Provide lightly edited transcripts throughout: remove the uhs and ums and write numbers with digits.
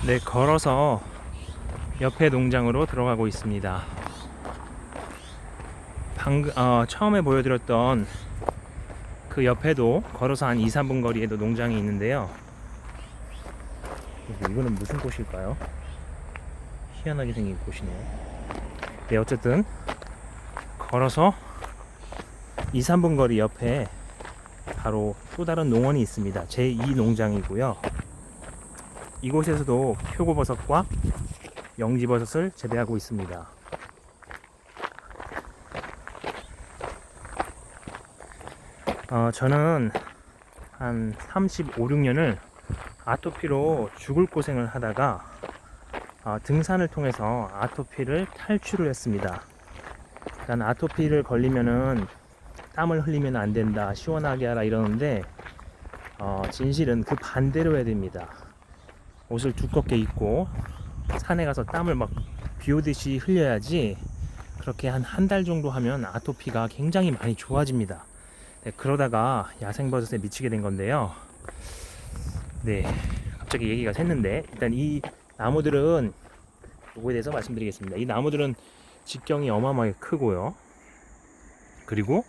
네, 걸어서 옆에 농장으로 들어가고 있습니다. 처음에 보여드렸던 그 옆에도 걸어서 한 2-3분 거리에도 농장이 있는데요. 이거는 무슨 꽃일까요? 희한하게 생긴 꽃이네요. 네, 어쨌든 걸어서 2-3분 거리 옆에 바로 또 다른 농원이 있습니다. 제2 농장이고요. 이곳에서도 표고버섯과 영지버섯을 재배하고 있습니다. 저는 한 35-6년을 아토피로 죽을 고생을 하다가 등산을 통해서 아토피를 탈출을 했습니다. 일단 아토피를 걸리면은 땀을 흘리면 안 된다, 시원하게 하라 이러는데 진실은 그 반대로 해야 됩니다. 옷을 두껍게 입고 산에 가서 땀을 막 비 오듯이 흘려야지. 그렇게 한 달 정도 하면 아토피가 굉장히 많이 좋아집니다. 네, 그러다가 야생버섯에 미치게 된 건데요. 네, 갑자기 얘기가 샜는데 일단 이 나무들은 요거에 대해서 말씀드리겠습니다. 이 나무들은 직경이 어마어마하게 크고요. 그리고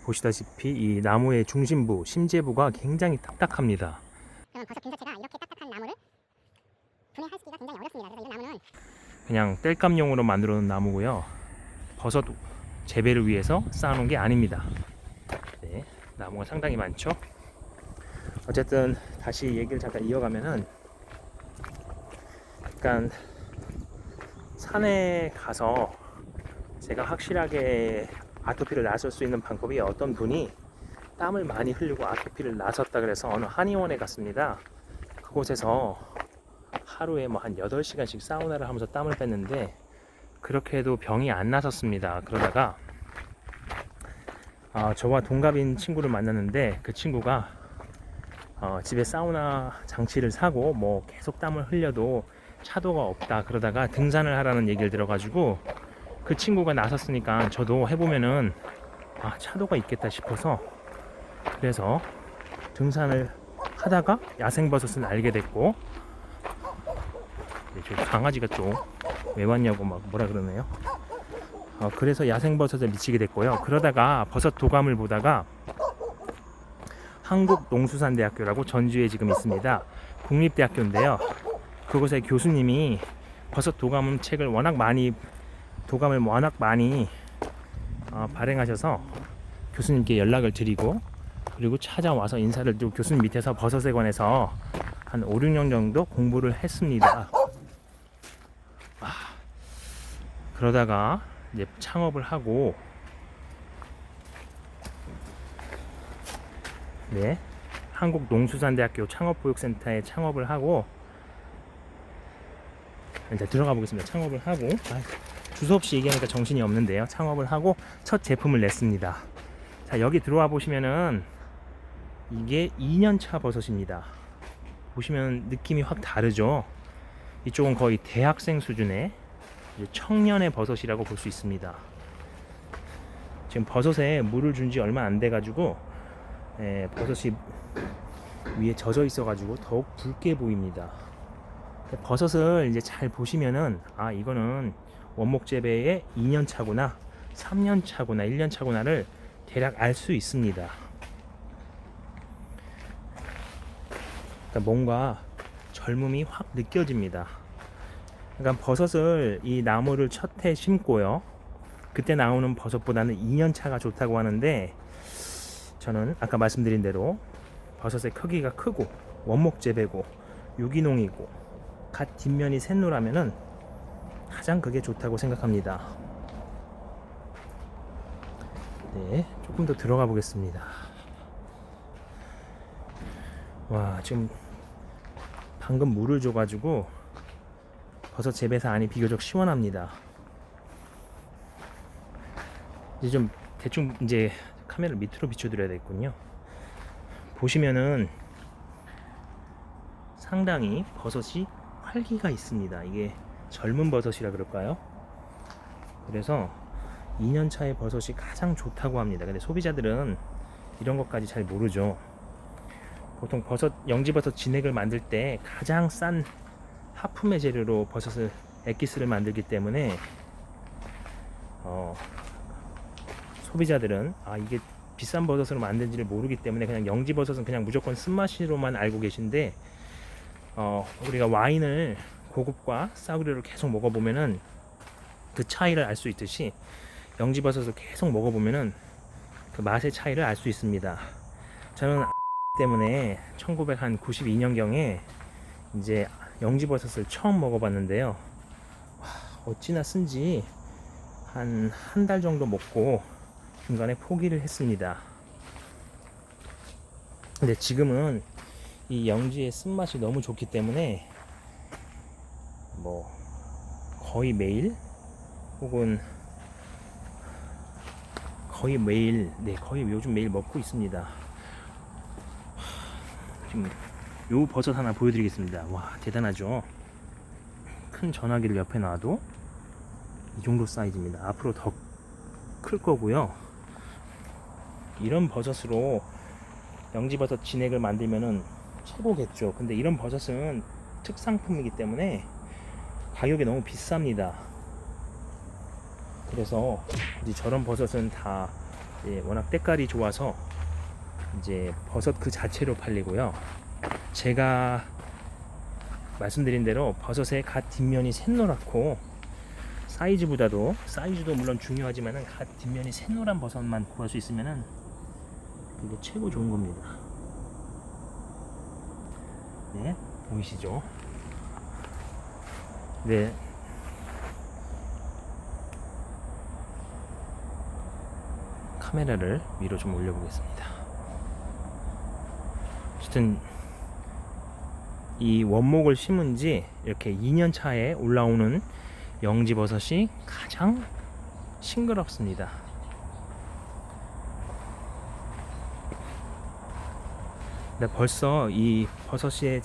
보시다시피 이 나무의 중심부, 심재부가 굉장히 딱딱합니다. 그럼 버섯 근 자체가 이렇게 딱딱한 나무를 분해하시기가 굉장히 어렵습니다. 그래서 이 나무는 그냥 땔감용으로 만들어 놓은 나무고요. 버섯 재배를 위해서 쌓아놓은 게 아닙니다. 네, 나무가 상당히 많죠. 어쨌든 다시 얘기를 잠깐 이어가면은, 약간 산에 가서 제가 확실하게 아토피를 나설 수 있는 방법이, 어떤 분이 땀을 많이 흘리고 아토피를 나섰다 그래서 어느 한의원에 갔습니다. 그곳에서 하루에 뭐 한 8시간씩 사우나를 하면서 땀을 뺐는데 그렇게 해도 병이 안 나섰습니다. 그러다가 저와 동갑인 친구를 만났는데, 그 친구가 집에 사우나 장치를 사고 뭐 계속 땀을 흘려도 차도가 없다 그러다가 등산을 하라는 얘기를 들어가지고, 그 친구가 나섰으니까 저도 해보면은 차도가 있겠다 싶어서, 그래서 등산을 하다가 야생버섯을 알게 됐고, 저 강아지가 또 왜 왔냐고 막 뭐라 그러네요. 그래서 야생버섯에 미치게 됐고요. 그러다가 버섯 도감을 보다가 한국농수산대학교라고 전주에 지금 있습니다. 국립대학교인데요. 그곳의 교수님이 버섯 도감 책을 도감을 워낙 많이 발행하셔서 교수님께 연락을 드리고, 그리고 찾아와서 인사를 드리고, 교수님 밑에서 버섯에 관해서 한 5-6년 정도 공부를 했습니다. 그러다가 이제 창업을 하고, 네, 한국농수산대학교 창업보육센터에 창업을 하고, 이제 들어가 보겠습니다. 창업을 하고, 주소 없이 얘기하니까 정신이 없는데요. 창업을 하고 첫 제품을 냈습니다. 자, 여기 들어와 보시면은 이게 2년차 버섯입니다. 보시면 느낌이 확 다르죠. 이쪽은 거의 대학생 수준의 청년의 버섯이라고 볼 수 있습니다. 지금 버섯에 물을 준 지 얼마 안 돼 가지고 버섯이 위에 젖어 있어 가지고 더욱 붉게 보입니다. 버섯을 이제 잘 보시면은 이거는 원목 재배의 2년 차구나, 3년 차구나, 1년 차구나를 대략 알 수 있습니다. 그러니까 뭔가 젊음이 확 느껴집니다. 그러니까 버섯을, 이 나무를 첫 해 심고요, 그때 나오는 버섯보다는 2년 차가 좋다고 하는데, 저는 아까 말씀드린 대로 버섯의 크기가 크고 원목 재배고 유기농이고 갓 뒷면이 샛노라면은 가장 그게 좋다고 생각합니다. 네, 조금 더 들어가 보겠습니다. 와, 지금 방금 물을 줘가지고 버섯 재배사 안이 비교적 시원합니다. 이제 좀 대충 이제 카메라를 밑으로 비춰드려야 되겠군요. 보시면은 상당히 버섯이 활기가 있습니다. 이게 젊은 버섯이라 그럴까요? 그래서 2년차의 버섯이 가장 좋다고 합니다. 근데 소비자들은 이런 것까지 잘 모르죠. 보통 영지버섯 진액을 만들 때 가장 싼 하품의 재료로 버섯을 엑기스를 만들기 때문에 소비자들은 이게 비싼 버섯으로 만든지를 모르기 때문에 그냥 영지버섯은 그냥 무조건 쓴맛으로만 알고 계신데, 우리가 와인을 고급과 싸구려를 계속 먹어보면은 그 차이를 알 수 있듯이 영지버섯을 계속 먹어보면은 그 맛의 차이를 알 수 있습니다. 저는 때문에 1992년경에 이제 영지버섯을 처음 먹어봤는데요. 어찌나 쓴지 한 달 정도 먹고 중간에 포기를 했습니다. 근데 지금은 이 영지의 쓴맛이 너무 좋기 때문에 뭐 거의 매일 혹은 거의 매일, 거의 요즘 매일 먹고 있습니다. 지금 요 버섯 하나 보여드리겠습니다. 와, 대단하죠? 큰 전화기를 옆에 놔도 이 정도 사이즈입니다. 앞으로 더 클 거고요. 이런 버섯으로 영지버섯 진액을 만들면은 최고겠죠. 근데 이런 버섯은 특상품이기 때문에 가격이 너무 비쌉니다. 그래서 이제 저런 버섯은 다 이제 워낙 때깔이 좋아서 이제 버섯 그 자체로 팔리고요. 제가 말씀드린 대로 버섯의 갓 뒷면이 샛노랗고 사이즈도 물론 중요하지만은 갓 뒷면이 샛노란 버섯만 구할 수 있으면은 그게 최고 좋은 겁니다. 네, 보이시죠? 네. 카메라를 위로 좀 올려보겠습니다. 어쨌든 이 원목을 심은 지 이렇게 2년 차에 올라오는 영지버섯이 가장 싱그럽습니다. 근데 벌써 이 버섯의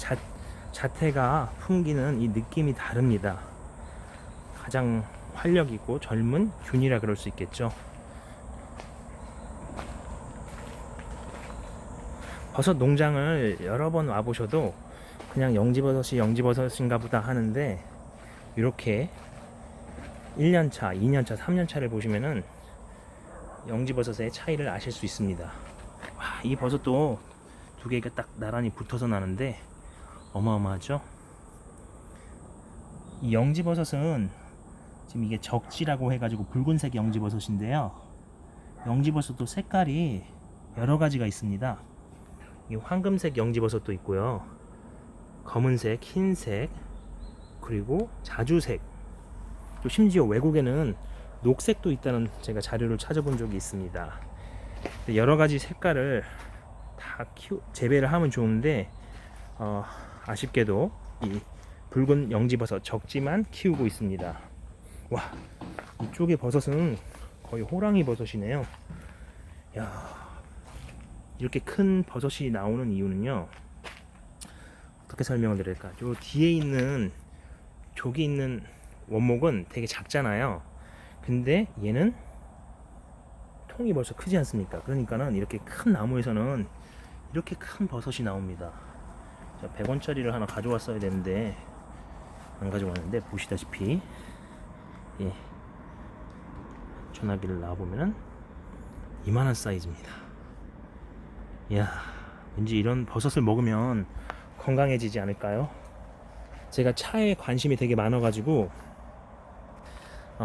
자태가 풍기는 이 느낌이 다릅니다. 가장 활력있고 젊은 균이라 그럴 수 있겠죠. 버섯 농장을 여러 번 와보셔도 그냥 영지버섯이 영지버섯인가 보다 하는데, 이렇게 1년차, 2년차, 3년차를 보시면은 영지버섯의 차이를 아실 수 있습니다. 와, 이 버섯도 두 개가 딱 나란히 붙어서 나는데 어마어마하죠? 이 영지버섯은 지금 이게 적지라고 해가지고 붉은색 영지버섯인데요. 영지버섯도 색깔이 여러 가지가 있습니다. 이 황금색 영지버섯도 있고요. 검은색, 흰색, 그리고 자주색, 또 심지어 외국에는 녹색도 있다는 제가 자료를 찾아본 적이 있습니다. 여러 가지 색깔을 다 재배를 하면 좋은데 아쉽게도 이 붉은 영지버섯 적지만 키우고 있습니다. 와, 이쪽의 버섯은 거의 호랑이 버섯이네요. 야, 이렇게 큰 버섯이 나오는 이유는요, 어떻게 설명을 드릴까? 요 뒤에 있는 저기 있는 원목은 되게 작잖아요. 근데 얘는 통이 벌써 크지 않습니까? 그러니까는 이렇게 큰 나무에서는 이렇게 큰 버섯이 나옵니다. 자, 100원짜리를 하나 가져왔어야 되는데 안 가져왔는데, 보시다시피 예, 전화기를 놔보면은 이만한 사이즈입니다. 이야, 왠지 이런 버섯을 먹으면 건강해지지 않을까요? 제가 차에 관심이 되게 많아가지고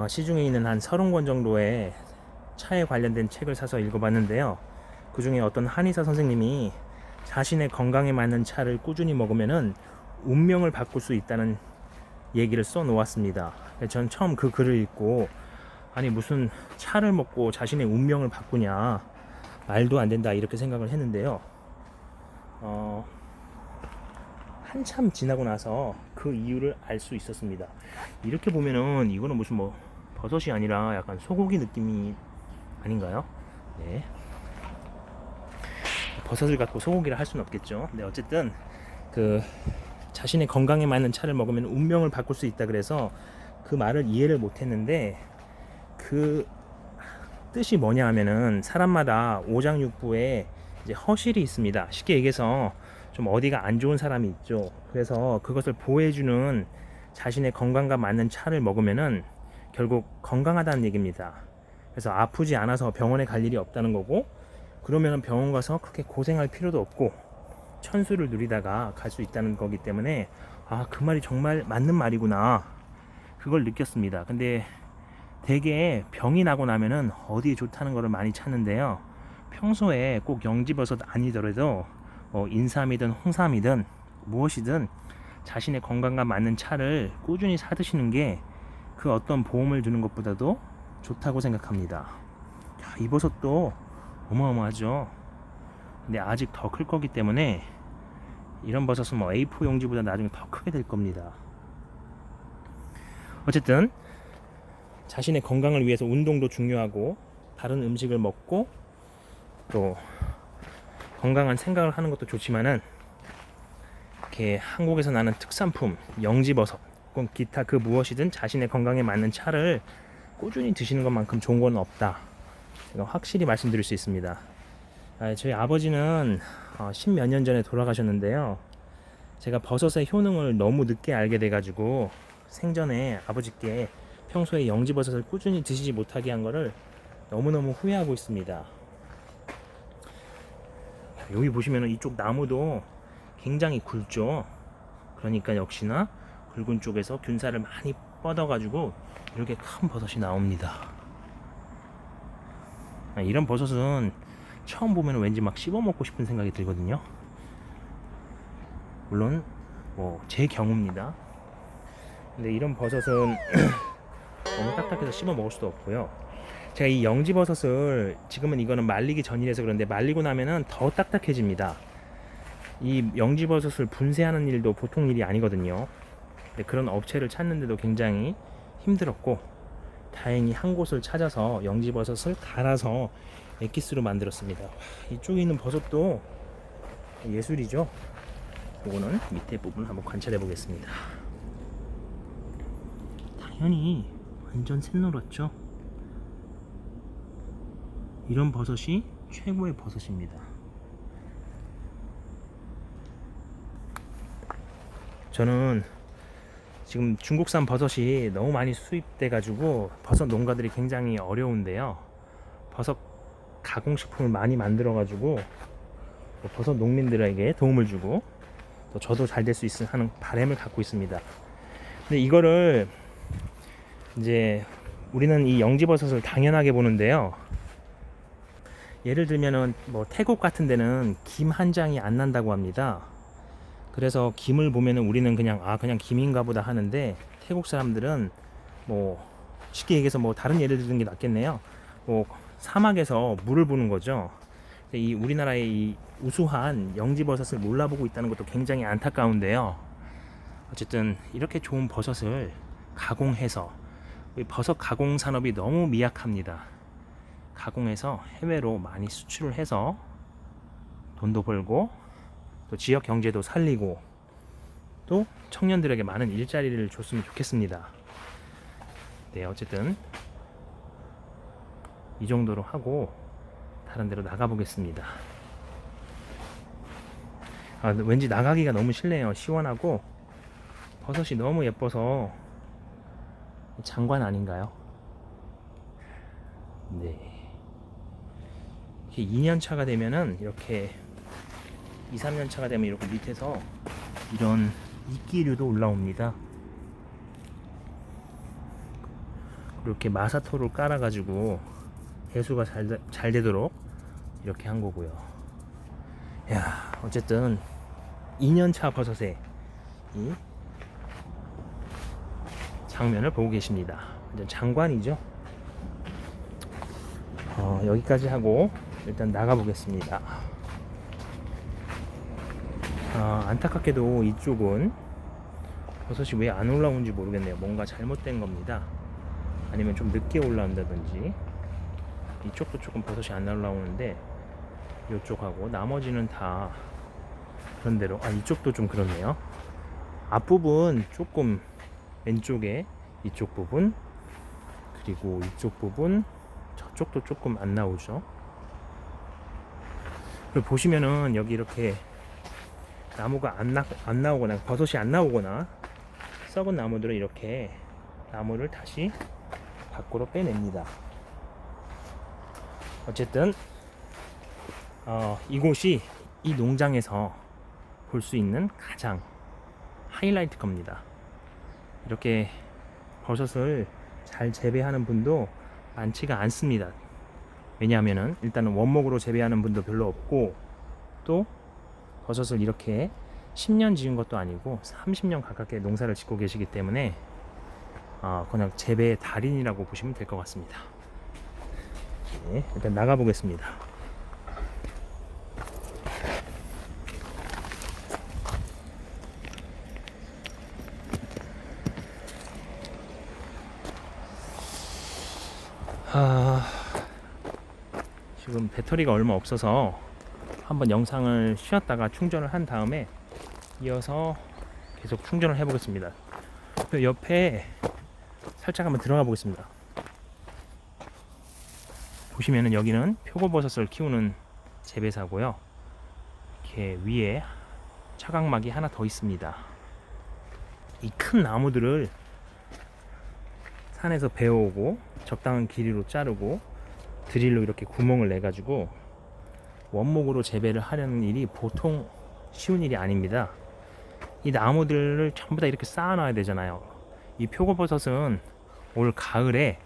시중에 있는 한 30권 정도의 차에 관련된 책을 사서 읽어봤는데요. 그 중에 어떤 한의사 선생님이 자신의 건강에 맞는 차를 꾸준히 먹으면은 운명을 바꿀 수 있다는 얘기를 써 놓았습니다. 전 처음 그 글을 읽고, 아니 무슨 차를 먹고 자신의 운명을 바꾸냐, 말도 안 된다, 이렇게 생각을 했는데요. 한참 지나고 나서 그 이유를 알 수 있었습니다. 이렇게 보면은 이거는 무슨 뭐 버섯이 아니라 약간 소고기 느낌이 아닌가요? 네. 버섯을 갖고 소고기를 할 수는 없겠죠. 근데 어쨌든 그 자신의 건강에 맞는 차를 먹으면 운명을 바꿀 수 있다 그래서 그 말을 이해를 못했는데, 그 뜻이 뭐냐 하면은 사람마다 오장육부에 이제 허실이 있습니다. 쉽게 얘기해서 좀 어디가 안 좋은 사람이 있죠. 그래서 그것을 보호해주는 자신의 건강과 맞는 차를 먹으면은 결국 건강하다는 얘기입니다. 그래서 아프지 않아서 병원에 갈 일이 없다는 거고, 그러면은 병원 가서 그렇게 고생할 필요도 없고 천수를 누리다가 갈 수 있다는 거기 때문에, 아, 그 말이 정말 맞는 말이구나, 그걸 느꼈습니다. 근데 되게 병이 나고 나면은 어디에 좋다는 거를 많이 찾는데요, 평소에 꼭 영지버섯 아니더라도 인삼이든 홍삼이든 무엇이든 자신의 건강과 맞는 차를 꾸준히 사 드시는 게 그 어떤 보험을 주는 것보다도 좋다고 생각합니다. 야, 이 버섯도 어마어마하죠. 근데 아직 더 클 거기 때문에 이런 버섯은 뭐 A4 용지보다 나중에 더 크게 될 겁니다. 어쨌든 자신의 건강을 위해서 운동도 중요하고, 다른 음식을 먹고 또 건강한 생각을 하는 것도 좋지만은, 이렇게 한국에서 나는 특산품 영지버섯 혹은 기타 그 무엇이든 자신의 건강에 맞는 차를 꾸준히 드시는 것만큼 좋은 건 없다, 제가 확실히 말씀드릴 수 있습니다. 저희 아버지는 10몇 년 전에 돌아가셨는데요, 제가 버섯의 효능을 너무 늦게 알게 돼가지고 생전에 아버지께 평소에 영지버섯을 꾸준히 드시지 못하게 한 거를 너무너무 후회하고 있습니다. 여기 보시면 이쪽 나무도 굉장히 굵죠. 그러니까 역시나 굵은 쪽에서 균사를 많이 뻗어가지고 이렇게 큰 버섯이 나옵니다. 이런 버섯은 처음 보면 왠지 막 씹어 먹고 싶은 생각이 들거든요. 물론 뭐 제 경우입니다. 근데 이런 버섯은 너무 딱딱해서 씹어 먹을 수도 없고요. 제가 이 영지버섯을 지금은 이거는 말리기 전이라서 그런데 말리고 나면은 더 딱딱해집니다. 이 영지버섯을 분쇄하는 일도 보통 일이 아니거든요. 근데 그런 업체를 찾는데도 굉장히 힘들었고, 다행히 한 곳을 찾아서 영지버섯을 갈아서 엑기스로 만들었습니다. 이쪽에 있는 버섯도 예술이죠. 이거는 밑에 부분 한번 관찰해 보겠습니다. 당연히 완전 샛노랗죠. 이런 버섯이 최고의 버섯입니다. 저는 지금 중국산 버섯이 너무 많이 수입돼 가지고 버섯 농가들이 굉장히 어려운데요, 버섯 가공식품을 많이 만들어 가지고 버섯 농민들에게 도움을 주고 또 저도 잘 될 수 있으면 하는 바람을 갖고 있습니다. 근데 이거를 이제 우리는 이 영지버섯을 당연하게 보는데요, 예를 들면은 뭐 태국 같은 데는 김 한 장이 안 난다고 합니다. 그래서 김을 보면은 우리는 그냥 그냥 김인가 보다 하는데, 태국 사람들은 뭐 쉽게 얘기해서 뭐 다른 예를 드는 게 낫겠네요. 뭐 사막에서 물을 보는 거죠. 이 우리나라의 이 우수한 영지버섯을 몰라보고 있다는 것도 굉장히 안타까운데요. 어쨌든 이렇게 좋은 버섯을 가공해서, 버섯 가공 산업이 너무 미약합니다. 가공해서 해외로 많이 수출을 해서 돈도 벌고 또 지역 경제도 살리고 또 청년들에게 많은 일자리를 줬으면 좋겠습니다. 네, 어쨌든 이 정도로 하고 다른 데로 나가 보겠습니다. 왠지 나가기가 너무 싫네요. 시원하고 버섯이 너무 예뻐서. 장관 아닌가요? 네. 2년 차가 되면은 이렇게 2, 3년 차가 되면 이렇게 밑에서 이런 이끼류도 올라옵니다. 이렇게 마사토를 깔아 가지고 해수가 잘 되도록 이렇게 한 거고요. 야, 어쨌든 2년 차 버섯의 이 장면을 보고 계십니다. 완전 장관이죠. 여기까지 하고 일단 나가 보겠습니다. 안타깝게도 이쪽은 버섯이 왜 안 올라오는지 모르겠네요. 뭔가 잘못된 겁니다. 아니면 좀 늦게 올라온다든지. 이쪽도 조금 버섯이 안 올라오는데 이쪽하고 나머지는 다 그런대로. 이쪽도 좀 그렇네요. 앞부분 조금 왼쪽에 이쪽 부분, 그리고 이쪽 부분, 저쪽도 조금 안 나오죠. 그리고 보시면은 여기 이렇게 나무가 안 나오거나 버섯이 안 나오거나 썩은 나무들은 이렇게 나무를 다시 밖으로 빼냅니다. 어쨌든 이곳이 이 농장에서 볼 수 있는 가장 하이라이트 겁니다. 이렇게 버섯을 잘 재배하는 분도 많지가 않습니다. 왜냐하면은 일단은 원목으로 재배하는 분도 별로 없고, 또 버섯을 이렇게 10년 지은 것도 아니고 30년 가깝게 농사를 짓고 계시기 때문에 그냥 재배의 달인이라고 보시면 될 것 같습니다. 네, 일단 나가 보겠습니다. 지금 배터리가 얼마 없어서 한번 영상을 쉬었다가 충전을 한 다음에 이어서 계속 충전을 해 보겠습니다. 옆에 살짝 한번 들어가 보겠습니다. 보시면은 여기는 표고버섯을 키우는 재배사고요. 이렇게 위에 차각막이 하나 더 있습니다. 이 큰 나무들을 산에서 베어오고 적당한 길이로 자르고 드릴로 이렇게 구멍을 내 가지고 원목으로 재배를 하려는 일이 보통 쉬운 일이 아닙니다. 이 나무들을 전부 다 이렇게 쌓아놔야 되잖아요. 이 표고버섯은 올 가을에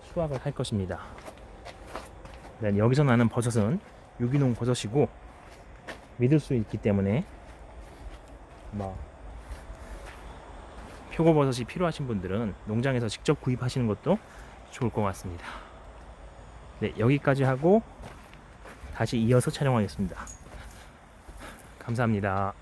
수확을 할 것입니다. 여기서 나는 버섯은 유기농 버섯이고 믿을 수 있기 때문에 표고버섯이 필요하신 분들은 농장에서 직접 구입하시는 것도 좋을 것 같습니다. 네, 여기까지 하고 다시 이어서 촬영하겠습니다. 감사합니다.